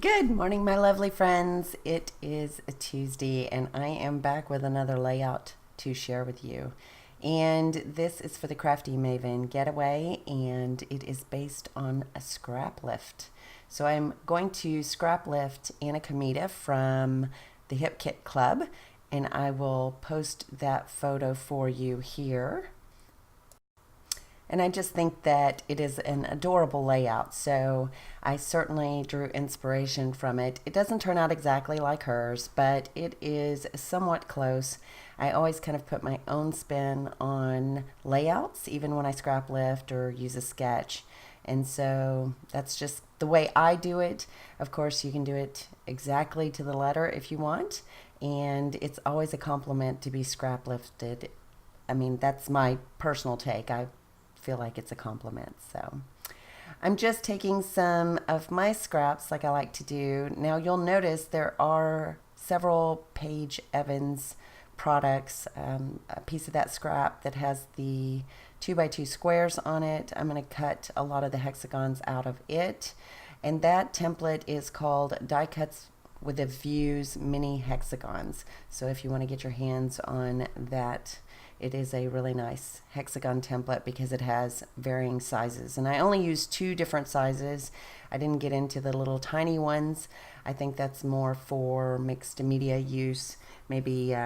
Good morning, my lovely friends. It is a Tuesday, and I am back with another layout to share with you. And this is for the Crafty Maven Getaway, and it is based on a scrap lift. So I'm going to scrap lift Anna Comita from the Hip Kit Club, and I will post that photo for you here. And I just think that it is an adorable layout, so I certainly drew inspiration from it. It doesn't turn out exactly like hers, but it is somewhat close. I always kind of put my own spin on layouts, even when I scrap lift or use a sketch. And so that's just the way I do it. Of course, you can do it exactly to the letter if you want, and it's always a compliment to be scrap lifted. I mean, that's my personal take. I feel like it's a compliment. So I'm just taking some of my scraps like I like to do. Now you'll notice there are several Paige Evans products, a piece of that scrap that has the 2x2 squares on it. I'm going to cut a lot of the hexagons out of it, and that template is called Die Cuts with a Views Mini Hexagons. So if you want to get your hands on that, it is a really nice hexagon template because it has varying sizes. And I only used two different sizes. I didn't get into the little tiny ones. I think that's more for mixed media use, maybe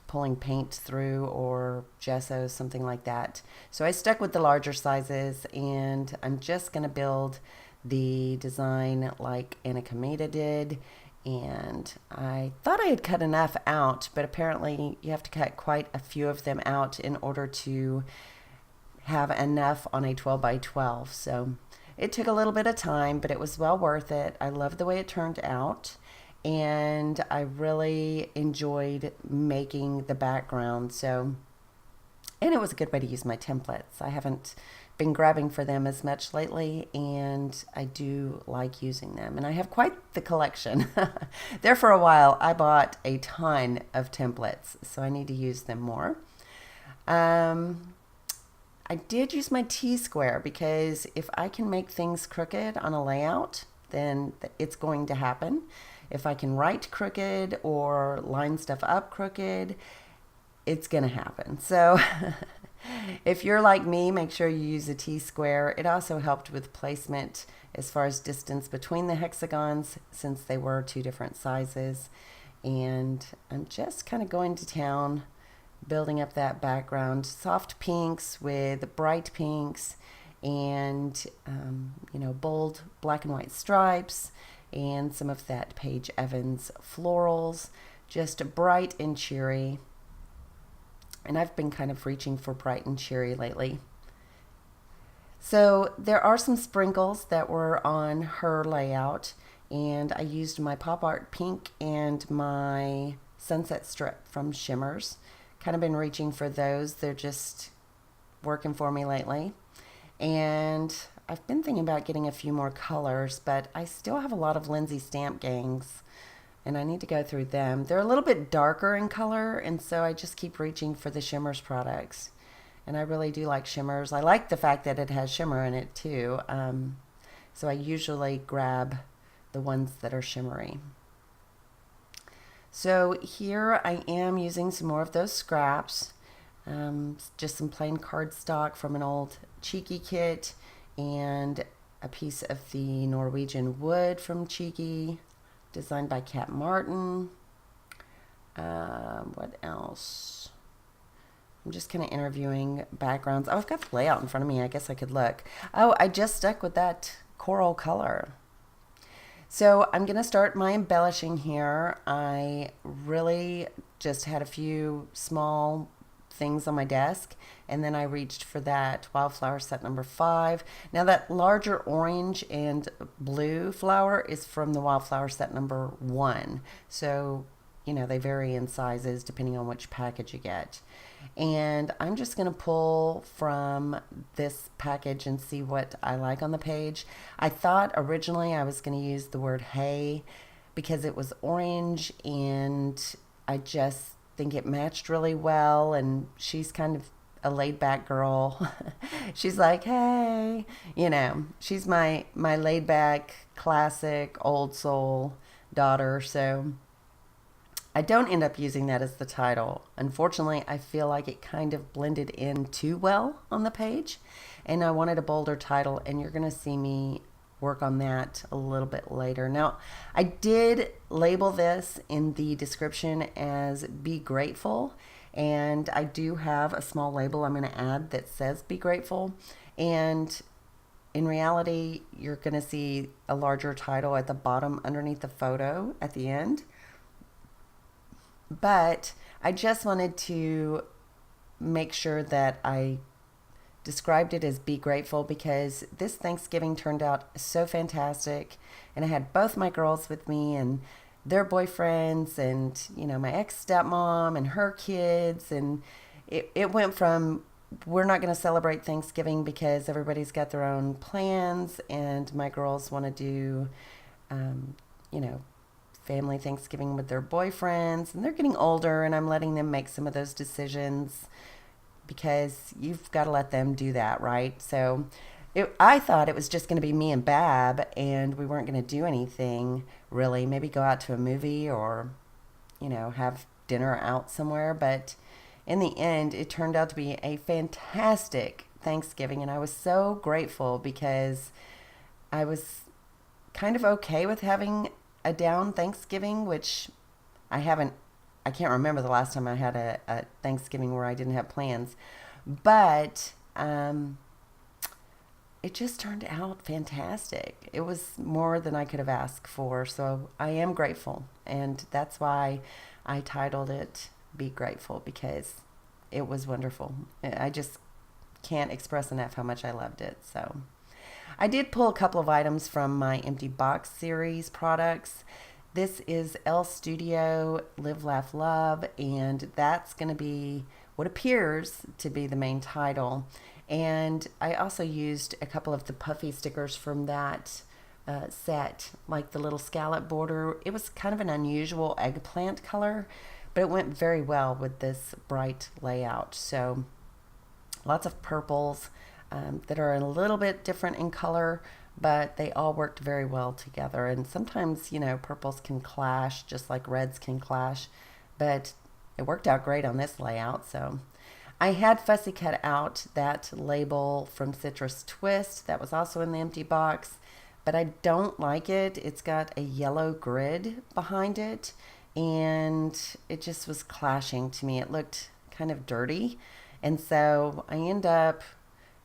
pulling paint through or gesso, something like that. So I stuck with the larger sizes, and I'm just going to build the design like Anna Comita did. And I thought I had cut enough out, but apparently you have to cut quite a few of them out in order to have enough on a 12 by 12. So it took a little bit of time, but it was well worth it. I love the way it turned out, and I really enjoyed making the background. And it was a good way to use my templates. I haven't been grabbing for them as much lately, and I do like using them. And I have quite the collection. There for a while, I bought a ton of templates, so I need to use them more. I did use my T-square because if I can make things crooked on a layout, then it's going to happen. If I can write crooked or line stuff up crooked, it's going to happen. So if you're like me, make sure you use a T-square. It also helped with placement as far as distance between the hexagons, since they were two different sizes. And I'm just kind of going to town, building up that background. Soft pinks with bright pinks, and bold black and white stripes, and some of that Paige Evans florals, just bright and cheery. And I've been kind of reaching for bright and cheery lately. So there are some sprinkles that were on her layout, and I used my pop art pink and my sunset strip from Shimmers. Kind of been reaching for those. They're just working for me lately. And I've been thinking about getting a few more colors, but I still have a lot of Lindsay stamp gangs, and I need to go through them. They're a little bit darker in color, and so I just keep reaching for the Shimmers products. And I really do like Shimmers. I like the fact that it has shimmer in it too. So I usually grab the ones that are shimmery. So here I am using some more of those scraps. Just some plain cardstock from an old Cheeky kit, and a piece of the Norwegian wood from Cheeky, designed by Kat Martin. What else? I'm just kind of interviewing backgrounds. Oh, I've got the layout in front of me. I guess I could look. Oh, I just stuck with that coral color. So I'm going to start my embellishing here. I really just had a few small things on my desk, and then I reached for that wildflower set number 5. Now that larger orange and blue flower is from the wildflower set number 1. So, they vary in sizes depending on which package you get. And I'm just going to pull from this package and see what I like on the page. I thought originally I was going to use the word hey because it was orange, and I just think it matched really well, and she's kind of a laid back girl. She's like, hey, you know, she's my laid back, classic, old soul daughter. So I don't end up using that as the title. Unfortunately, I feel like it kind of blended in too well on the page, and I wanted a bolder title, and you're going to see me work on that a little bit later. Now, I did label this in the description as Be Grateful, and I do have a small label I'm going to add that says Be Grateful, and in reality, you're going to see a larger title at the bottom underneath the photo at the end. But I just wanted to make sure that I described it as Be Grateful, because this Thanksgiving turned out so fantastic, and I had both my girls with me and their boyfriends, and you know, my ex-stepmom and her kids, and it went from we're not going to celebrate Thanksgiving because everybody's got their own plans, and my girls want to do you know, family Thanksgiving with their boyfriends, and they're getting older, and I'm letting them make some of those decisions because you've got to let them do that, right? So I thought it was just going to be me and Bab, and we weren't going to do anything really, maybe go out to a movie or, you know, have dinner out somewhere. But in the end, it turned out to be a fantastic Thanksgiving, and I was so grateful because I was kind of okay with having a down Thanksgiving, which I can't remember the last time I had a Thanksgiving where I didn't have plans, but it just turned out fantastic. It was more than I could have asked for, so I am grateful, and that's why I titled it Be Grateful, because it was wonderful. I just can't express enough how much I loved it. So I did pull a couple of items from my Empty Box series products. This is L Studio Live, Laugh, Love, and that's going to be what appears to be the main title. And I also used a couple of the puffy stickers from that set, like the little scallop border. It was kind of an unusual eggplant color, but it went very well with this bright layout. So lots of purples that are a little bit different in color, but they all worked very well together. And sometimes, you know, purples can clash just like reds can clash, but it worked out great on this layout. So I had fussy cut out that label from Citrus Twist that was also in the Empty Box, but I don't like it. It's got a yellow grid behind it, and it just was clashing to me. It looked kind of dirty, and so I end up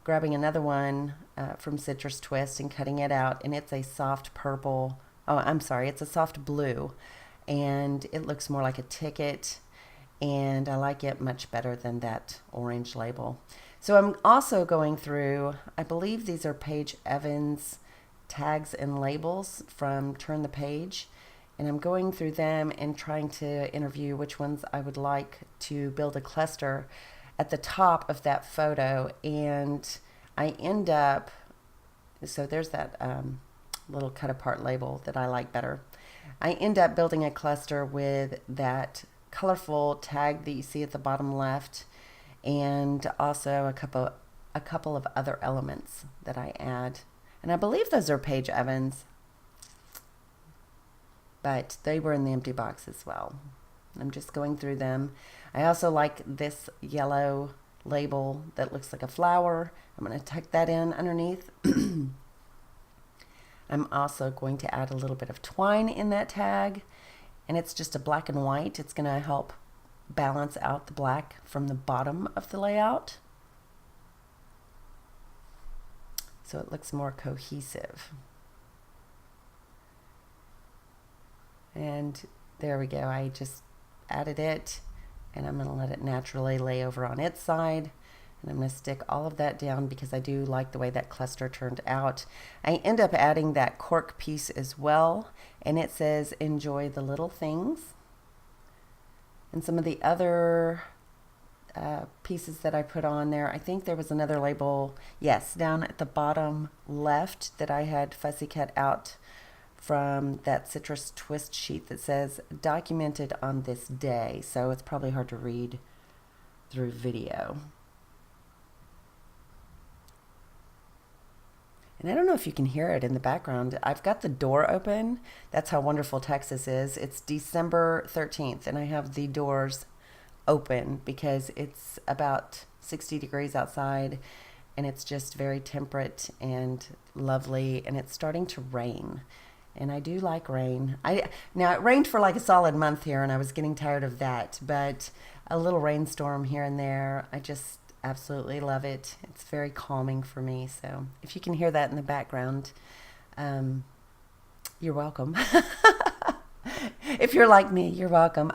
grabbing another one from Citrus Twist and cutting it out, and it's a soft purple. Oh, I'm sorry, it's a soft blue, and it looks more like a ticket, and I like it much better than that orange label. So I'm also going through, I believe these are Paige Evans tags and labels from Turn the Page, and I'm going through them and trying to interview which ones I would like to build a cluster at the top of that photo. And I end up, so there's that little cut apart label that I like better. I end up building a cluster with that colorful tag that you see at the bottom left, and also a couple of other elements that I add. And I believe those are Paige Evans, but they were in the Empty Box as well. I'm just going through them. I also like this yellow label that looks like a flower. I'm going to tuck that in underneath. I'm also going to add a little bit of twine in that tag, and it's just a black and white. It's going to help balance out the black from the bottom of the layout, so it looks more cohesive. And there we go. I just added it, and I'm going to let it naturally lay over on its side, and I'm going to stick all of that down because I do like the way that cluster turned out. I end up adding that cork piece as well, and it says enjoy the little things. And some of the other pieces that I put on there, I think there was another label, yes, down at the bottom left that I had fussy cut out from that Citrus Twist sheet that says documented on this day. So it's probably hard to read through video. And I don't know if you can hear it in the background. I've got the door open. That's how wonderful Texas is. It's December 13th, and I have the doors open because it's about 60 degrees outside, and it's just very temperate and lovely, and it's starting to rain. And I do like rain. Now it rained for like a solid month here, and I was getting tired of that, but a little rainstorm here and there, I just absolutely love it. It's very calming for me. So if you can hear that in the background, you're welcome. If you're like me, you're welcome.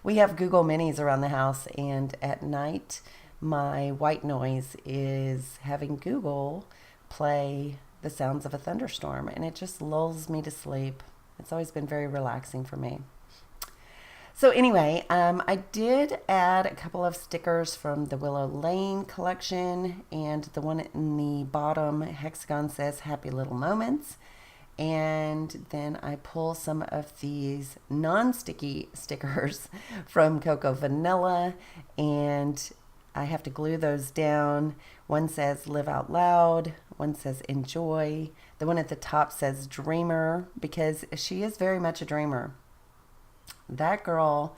We have Google Minis around the house, and at night, my white noise is having Google play the sounds of a thunderstorm, and it just lulls me to sleep. It's always been very relaxing for me. So anyway, I did add a couple of stickers from the Willow Lane collection, and the one in the bottom hexagon says Happy Little Moments. And then I pull some of these non-sticky stickers from Cocoa Vanilla, and I have to glue those down. One says Live Out Loud, one says Enjoy. The one at the top says Dreamer, because she is very much a dreamer. That girl,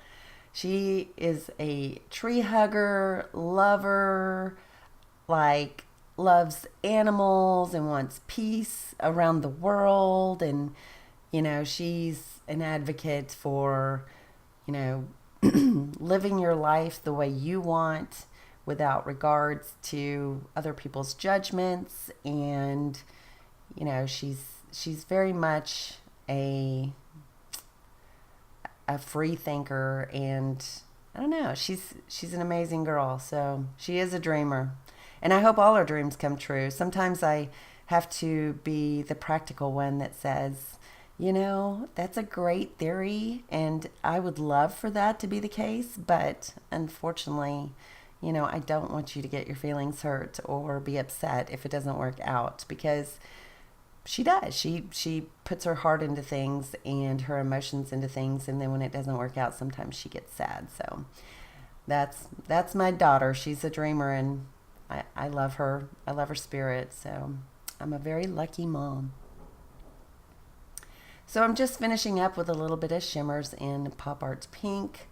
she is a tree hugger, lover, like loves animals and wants peace around the world. And, she's an advocate for, living your life the way you want without regards to other people's judgments. And, she's very much a free thinker, and I don't know, she's an amazing girl. So she is a dreamer, and I hope all her dreams come true. Sometimes I have to be the practical one that says, that's a great theory, and I would love for that to be the case, but unfortunately, I don't want you to get your feelings hurt or be upset if it doesn't work out, because she does. She puts her heart into things and her emotions into things, and then when it doesn't work out, sometimes she gets sad. So that's my daughter. She's a dreamer, and I love her. I love her spirit. So I'm a very lucky mom. So I'm just finishing up with a little bit of shimmers in Pop Art's Pink,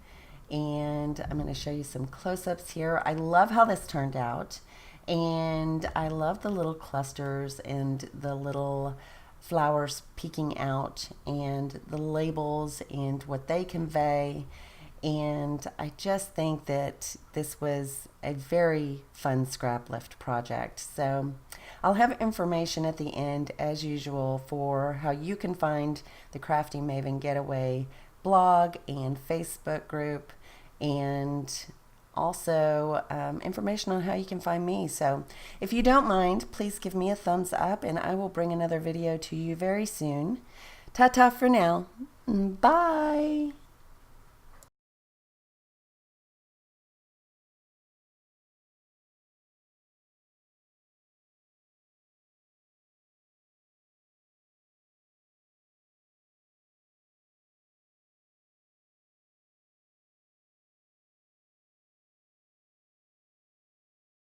and I'm going to show you some close-ups here. I love how this turned out. And I love the little clusters and the little flowers peeking out and the labels and what they convey. And I just think that this was a very fun scrap lift project. So I'll have information at the end, as usual, for how you can find the Crafty Maven Getaway blog and Facebook group, and also information on how you can find me. So if you don't mind, please give me a thumbs up, and I will bring another video to you very soon. Ta-ta for now. Bye.